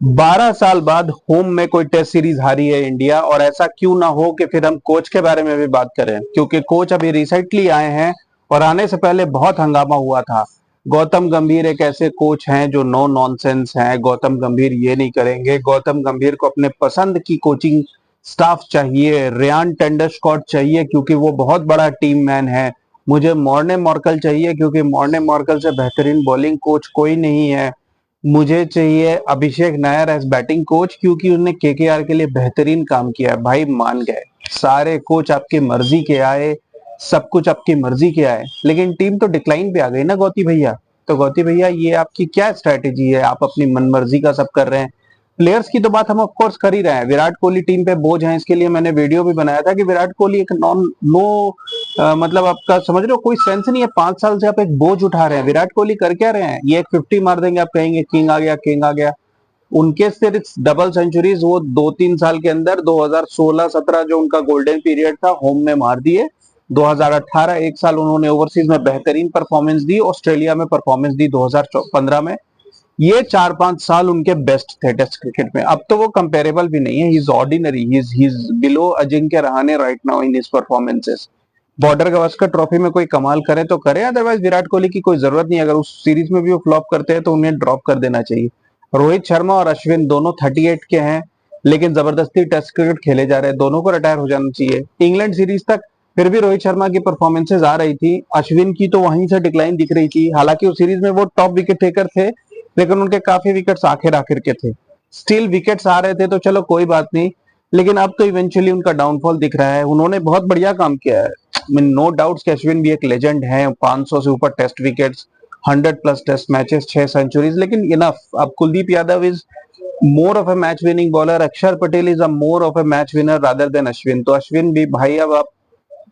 12 साल बाद होम में कोई टेस्ट सीरीज हारी है इंडिया, और ऐसा क्यों ना हो कि फिर हम कोच के बारे में भी बात करें, क्योंकि कोच अभी रिसेंटली आए हैं और आने से पहले बहुत हंगामा हुआ था। गौतम गंभीर एक ऐसे कोच हैं जो नो नॉनसेंस हैं। गौतम गंभीर ये नहीं करेंगे। गौतम गंभीर को अपने पसंद की कोचिंग स्टाफ चाहिए। रियान टेंडरस्कॉट चाहिए क्योंकि वो बहुत बड़ा टीम मैन है। मुझे मॉर्ने मॉर्कल चाहिए क्योंकि मॉर्ने मॉर्कल से बेहतरीन बॉलिंग कोच कोई नहीं है। मुझे चाहिए अभिषेक नायर एज बैटिंग कोच क्योंकि उन्होंने केकेआर के लिए बेहतरीन काम किया है। भाई मान गए, सारे कोच आपकी मर्जी के आए, सब कुछ आपकी मर्जी के आए, लेकिन टीम तो डिक्लाइन पे आ गई ना गौती भैया। तो गौती भैया ये आपकी क्या स्ट्रेटेजी है? आप अपनी मनमर्जी का सब कर रहे हैं। प्लेयर्स की तो बात हम ऑफ कोर्स कर ही रहे हैं। विराट कोहली टीम पे बोझ है, इसके लिए मैंने वीडियो भी बनाया था कि विराट कोहली एक नॉन नो मतलब आपका समझ रहे हो, कोई सेंस नहीं है। 5 साल से आप एक बोझ उठा रहे हैं। विराट कोहली कर क्या रहे हैं? ये एक 50 मार देंगे, आप कहेंगे किंग आ गया, किंग आ गया। उनके सिर्फ डबल सेंचुरीज वो 2-3 साल के अंदर 2016-17 जो उनका गोल्डन पीरियड था होम में मार दिए। 2018 एक साल उन्होंने ओवरसीज में बेहतरीन परफॉर्मेंस दी, ऑस्ट्रेलिया में परफॉर्मेंस दी 2015 में। ये 4-5 साल उनके बेस्ट थे टेस्ट क्रिकेट में। अब तो वो कंपेरेबल भी नहीं है। He is ordinary, he is below Ajinkya Rahane right now in his performances. Border Gavaskar trophy में कोई कमाल करे तो करे, अदरवाइज विराट कोहली की कोई जरूरत नहीं। अगर उस सीरीज में भी वो फ्लॉप करते हैं तो उन्हें ड्रॉप कर देना चाहिए। रोहित शर्मा और अश्विन दोनों 38 के हैं, लेकिन जबरदस्ती टेस्ट क्रिकेट खेले जा रहे हैं। दोनों को रिटायर हो जाना चाहिए। इंग्लैंड सीरीज तक फिर भी रोहित शर्मा की परफॉर्मेंसेज आ रही थी, अश्विन की तो वहीं से डिक्लाइन दिख रही थी। हालांकि उस सीरीज में वो टॉप विकेट टेकर थे, लेकिन उनके काफी विकेट्स आखिर आखिर के थे। स्टिल विकेट्स आ रहे थे तो चलो कोई बात नहीं, लेकिन अब तो इवेंचुअली उनका डाउनफॉल दिख रहा है। उन्होंने बहुत बढ़िया काम किया है। नो डाउट कि अश्विन भी एक लेजेंड है। 500 से ऊपर test wickets, 100+ test matches, 6 centuries, लेकिन इनफ। अब Kuldeep Yadav is more of a match winning bowler. Akshar Patel is a more of a match winner rather than Ashwin. तो अश्विन भी भाई, अब आप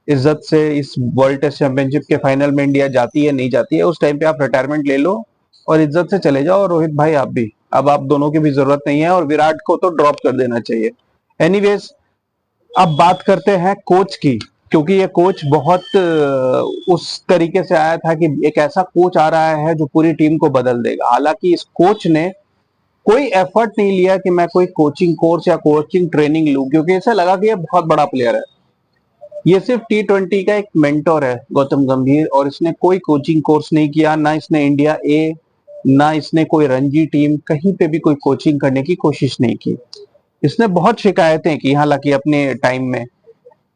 इज्जत से इस वर्ल्ड टेस्ट चैंपियनशिप के फाइनल में इंडिया जाती है नहीं जाती है, उस टाइम पे आप रिटायरमेंट ले लो और इज्जत से चले जाओ। और रोहित भाई आप भी, अब आप दोनों की भी जरूरत नहीं है, और विराट को तो ड्रॉप कर देना चाहिए। एनीवेज, अब बात करते हैं कोच की, क्योंकि ये कोच बहुत उस तरीके से आया था कि एक ऐसा कोच आ रहा है जो पूरी टीम को बदल देगा। हालांकि इस कोच ने कोई एफर्ट नहीं लिया कि मैं कोई कोचिंग कोर्स या कोचिंग ट्रेनिंग लूं, क्योंकि ऐसा लगा कि ये बहुत बड़ा प्लेयर है। ये सिर्फ T20 का एक मेंटोर है गौतम गंभीर, और इसने कोई कोचिंग कोर्स नहीं किया। ना इसने इंडिया ए, ना इसने कोई रणजी टीम, कहीं पे भी कोई कोचिंग करने की कोशिश नहीं की। इसने बहुत शिकायतें की, हालांकि अपने टाइम में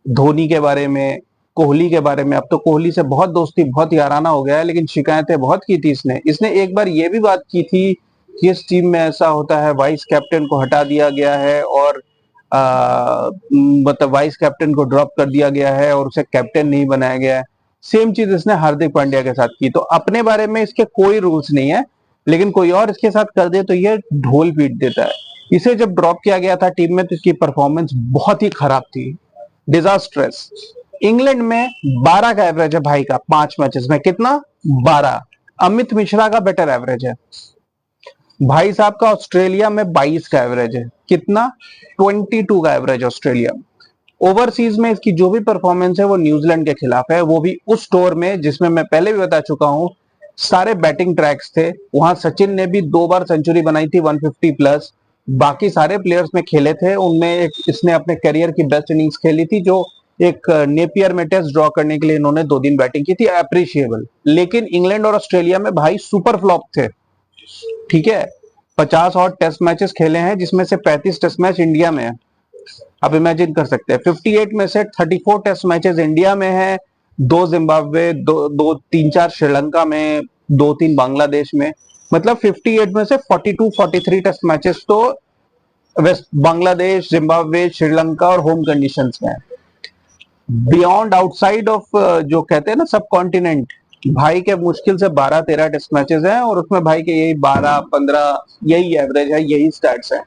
धोनी के बारे में, कोहली के बारे में। अब तो कोहली से बहुत दोस्ती, बहुत याराना हो गया है, लेकिन शिकायतें बहुत की थी इसने। इसने एक बार ये भी बात की थी कि इस टीम में ऐसा होता है, वाइस कैप्टन को हटा दिया गया है, और मतलब वाइस कैप्टन को ड्रॉप कर दिया गया है और उसे कैप्टन नहीं बनाया गया है। सेम चीज इसने हार्दिक पांड्या के साथ की। तो अपने बारे में इसके कोई रूल्स नहीं है, लेकिन कोई और इसके साथ कर दे तो ये ढोल पीट देता है। इसे जब ड्रॉप किया गया था टीम में तो इसकी परफॉर्मेंस बहुत ही खराब थी, डिजास्ट्रेस। इंग्लैंड में 12 का एवरेज है भाई का, 5 मैचेस में कितना? 12। अमित मिश्रा का बेटर एवरेज है भाई साहब का। ऑस्ट्रेलिया में 22 का एवरेज है, कितना? 22 का एवरेज ऑस्ट्रेलिया में। ओवरसीज में इसकी जो भी परफॉर्मेंस है वो न्यूजीलैंड के खिलाफ है, वो भी उस टूर में जिसमें मैं पहले भी बता चुका हूं सारे बैटिंग ट्रैक्स थे। वहां सचिन ने भी 2 बार सेंचुरी बनाई थी 150+। बाकी सारे प्लेयर्स में खेले थे, उनमें एक इसने अपने करियर की बेस्ट इनिंग्स खेली थी, जो एक नेपियर में टेस्ट ड्रॉ करने के लिए इन्होंने 2 दिन बैटिंग की थी, अप्रिशिएबल। लेकिन इंग्लैंड और ऑस्ट्रेलिया में भाई सुपर फ्लॉप थे, ठीक है। 50 और टेस्ट मैचेस खेले हैं, जिसमें से 35 टेस्ट मैच इंडिया में है। आप इमेजिन कर सकते हैं, 58 में से 34 टेस्ट मैचेस इंडिया में है, 2 जिम्बाब्वे, दो 3-4 श्रीलंका में, 2-3 बांग्लादेश में। मतलब 58 में से 42-43 टेस्ट मैचेस तो वेस्ट बांग्लादेश, जिम्बाब्वे, श्रीलंका और होम कंडीशंस में है। बियॉन्ड आउटसाइड ऑफ जो कहते हैं ना सब कॉन्टिनेंट, भाई के मुश्किल से 12-13 टेस्ट मैचेस हैं, और उसमें भाई के यही 12-15 यही एवरेज है, यही स्टैट्स हैं।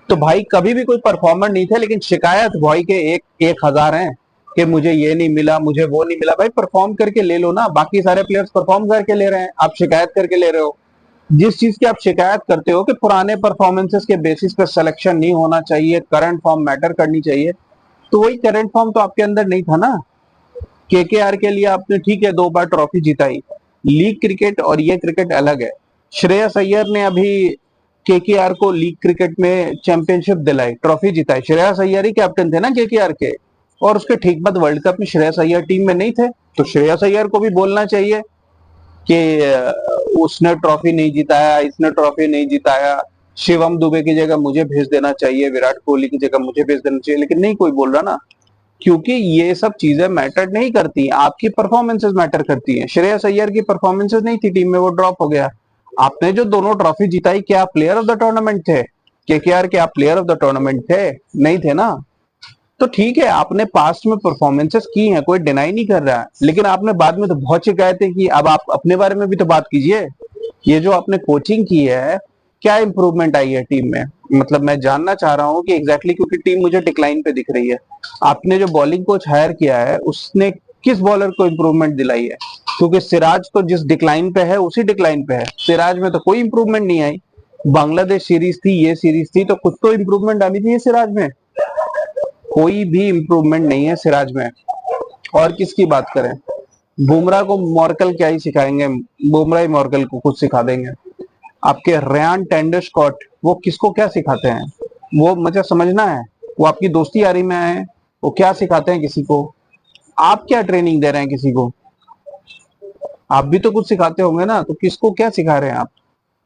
तो भाई कभी भी कोई परफॉर्मर नहीं थे, लेकिन शिकायत भाई के एक एक हजार हैं कि मुझे ये नहीं मिला, मुझे वो नहीं मिला। भाई परफॉर्म करके ले लो ना, बाकी सारे प्लेयर्स परफॉर्म करके ले रहे हैं, आप शिकायत करके ले रहे हो। जिस चीज की आप शिकायत करते हो कि पुराने परफॉर्मेंसेस के बेसिस पे सिलेक्शन नहीं होना चाहिए, करंट फॉर्म मैटर करनी चाहिए, तो वही करंट फॉर्म तो आपके अंदर नहीं था ना। केकेआर के लिए आपने ठीक है 2 बार ट्रॉफी जिताई, लीग क्रिकेट और ये क्रिकेट अलग है। श्रेयस अय्यर ने अभी केकेआर को लीग क्रिकेट में चैंपियनशिप दिलाई, ट्रॉफी जिताई। श्रेयस अय्यर ही कैप्टन थे ना केकेआर के, और उसके ठीक बाद वर्ल्ड कप में श्रेयस अय्यर टीम में नहीं थे। तो श्रेयस अय्यर को भी बोलना चाहिए कि उसने ट्रॉफी नहीं जिताया, इसने ट्रॉफी नहीं जिताया, शिवम दुबे की जगह मुझे भेज देना चाहिए, विराट कोहली की जगह मुझे भेज देना चाहिए, लेकिन नहीं कोई बोल रहा ना, क्योंकि ये सब चीजें मैटर नहीं करती, आपकी परफॉर्मेंसेस मैटर करती हैं। श्रेयस अय्यर की परफॉर्मेंसेस नहीं थी टीम में, वो ड्रॉप हो गया। आपने जो दोनों ट्रॉफी जिताई, क्या आप प्लेयर ऑफ द टूर्नामेंट थे? केकेआर के आप प्लेयर ऑफ द टूर्नामेंट थे? नहीं थे ना। तो ठीक है, आपने पास्ट में परफॉर्मेंसेस की हैं, कोई डिनाई नहीं कर रहा है, लेकिन आपने बाद में तो बहुत शिकायतें की। अब आप अपने बारे में भी तो बात कीजिए। ये जो आपने कोचिंग की है, क्या इंप्रूवमेंट आई है टीम में? मतलब मैं जानना चाह रहा हूँ कि एग्जैक्टली, क्योंकि टीम मुझे डिक्लाइन पे दिख रही है। आपने जो बॉलिंग कोच हायर किया है, उसने किस बॉलर को इंप्रूवमेंट दिलाई है? क्योंकि सिराज तो जिस डिक्लाइन पे है उसी डिक्लाइन पे है, सिराज में तो कोई इंप्रूवमेंट नहीं आई। बांग्लादेश सीरीज थी, ये सीरीज थी, तो कुछ तो इंप्रूवमेंट आनी चाहिए सिराज में। कोई भी इंप्रूवमेंट नहीं है सिराज में। और किसकी बात करें? बुमराह को मॉर्कल क्या ही सिखाएंगे, बुमराह ही मॉर्कल को कुछ सिखा देंगे। आपके रयान टेंडरस्कॉट, वो किसको क्या सिखाते हैं? वो मुझे समझना है, वो आपकी दोस्ती यारी में आए, वो क्या सिखाते हैं किसी को? आप क्या ट्रेनिंग दे रहे हैं किसी को? आप भी तो कुछ सिखाते होंगे ना, तो किसको क्या सिखा रहे हैं आप?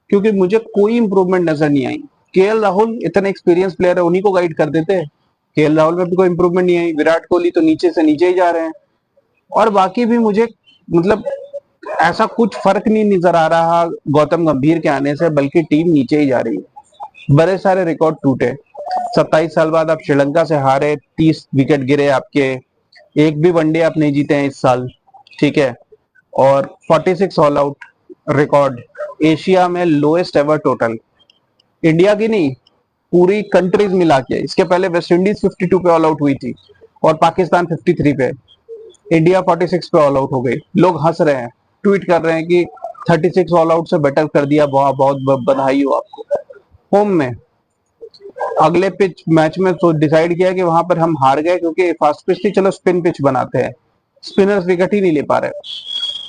क्योंकि मुझे कोई इंप्रूवमेंट नजर नहीं आई। केएल राहुल इतने एक्सपीरियंस प्लेयर है, उन्हीं को गाइड कर देते। केएल राहुल में भी कोई इंप्रूवमेंट नहीं आई। विराट कोहली तो नीचे से नीचे ही जा रहे हैं, और बाकी भी मुझे मतलब ऐसा कुछ फर्क नहीं नजर आ रहा गौतम गंभीर के आने से, बल्कि टीम नीचे ही जा रही है। बड़े सारे रिकॉर्ड टूटे। 27 साल बाद आप श्रीलंका से हारे, 30 विकेट गिरे आपके, एक भी वनडे आप नहीं जीते हैं इस साल, ठीक है, और 46 ऑल आउट रिकॉर्ड, एशिया में लोएस्ट एवर टोटल, इंडिया की नहीं पूरी कंट्रीज मिला के। इसके पहले वेस्ट इंडीज 52 पे ऑल आउट हुई थी और पाकिस्तान 53 पे, इंडिया 46 पे ऑल आउट हो गई। लोग हंस रहे हैं, ट्वीट कर रहे हैं कि 36 ऑल आउट से बेटर कर दिया, बहुत बहुत बधाई हो आपको। होम में अगले पिच मैच में तो डिसाइड किया कि वहां पर हम हार गए, क्योंकि फास्ट पिच थी, चलो स्पिन पिच बनाते हैं, स्पिनर्स विकेट ही नहीं ले पा रहे।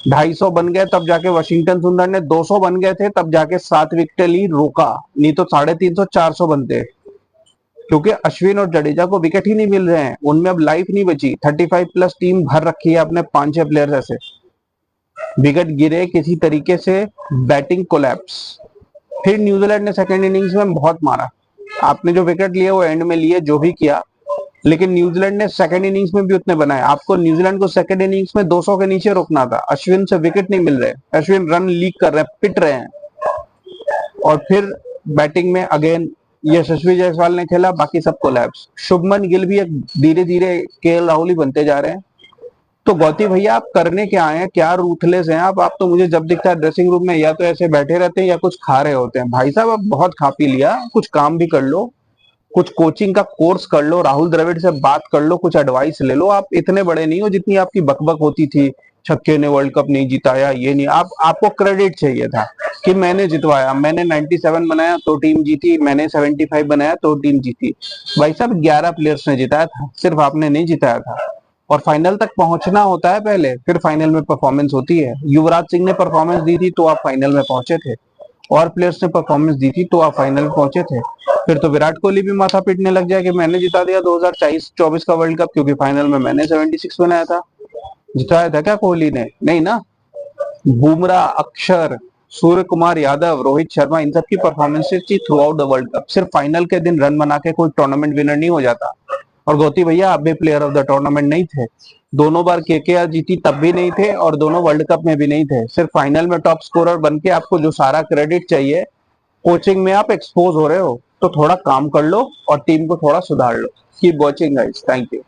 250 बन गए तब जाके वाशिंगटन सुंदर ने, 200 बन गए थे तब जाके 7 विकेट ली, रोका, नहीं तो 350 400 बनते। क्योंकि अश्विन और जडेजा को विकेट ही नहीं मिल रहे हैं, उनमें अब लाइफ नहीं बची। 35 प्लस टीम भर रखी है अपने 5-6 प्लेयर ऐसे, विकेट गिरे किसी तरीके से, बैटिंग कोलैप्स। फिर न्यूजीलैंड ने सेकंड इनिंग्स में बहुत मारा। आपने जो विकेट लिए वो एंड में लिए, जो भी किया, लेकिन न्यूजीलैंड ने सेकंड इनिंग्स में भी उतने बनाए। आपको न्यूजीलैंड को सेकंड इनिंग्स में 200 के नीचे रोकना था। अश्विन से विकेट नहीं मिल रहे, अश्विन रन लीक कर रहे हैं, पिट रहे हैं। और फिर बैटिंग में अगेन यशस्वी जायसवाल ने खेला, बाकी सब कोलैप्स। शुभमन गिल भी धीरे धीरे केएल राहुल ही बनते जा रहे हैं। तो गौती भैया, आप करने क्या आए हैं? क्या रूथलेस हैं आप तो मुझे जब दिखता है ड्रेसिंग रूम में या तो ऐसे बैठे रहते हैं या कुछ खा रहे होते हैं। भाई साहब, आप बहुत खा पी लिया, कुछ काम भी कर लो, कुछ कोचिंग का कोर्स कर लो, राहुल द्रविड़ से बात कर लो, कुछ एडवाइस ले लो। आप इतने बड़े नहीं हो जितनी आपकी बकबक होती थी, छक्के ने वर्ल्ड कप नहीं जिताया, ये नहीं। आपको क्रेडिट चाहिए था कि मैंने जितवाया, मैंने 97 बनाया तो टीम जीती, मैंने 75 बनाया तो टीम जीती। भाई साहब, 11 प्लेयर्स ने जिताया था, सिर्फ आपने नहीं जिताया था। और फाइनल तक पहुंचना होता है पहले, फिर फाइनल में परफॉर्मेंस होती है। युवराज सिंह ने परफॉर्मेंस दी थी तो आप फाइनल में पहुंचे थे, और प्लेयर्स ने परफॉर्मेंस दी थी तो आप फाइनल में पहुंचे थे। फिर तो विराट कोहली भी माथा पीटने लग जाए कि मैंने जिता दिया 2024 का वर्ल्ड कप, क्योंकि फाइनल में मैंने 76 बनाया था। जिताया था क्या कोहली ने? नहीं ना। बुमराह, अक्षर, सूर्य कुमार यादव, रोहित शर्मा, इन सब की परफॉर्मेंसेस थी through out the world cup. सिर्फ फाइनल के दिन रन बना के कोई टूर्नामेंट विनर नहीं हो जाता। और गौती भैया, आप भी प्लेयर ऑफ द टूर्नामेंट नहीं थे। दोनों बार केकेआर जीती तब भी नहीं थे, और दोनों वर्ल्ड कप में भी नहीं थे। सिर्फ फाइनल में टॉप स्कोरर बन के आपको जो सारा क्रेडिट चाहिए, कोचिंग में आप एक्सपोज हो रहे हो। तो थोड़ा काम कर लो और टीम को थोड़ा सुधार लो। Keep watching guys, thank you.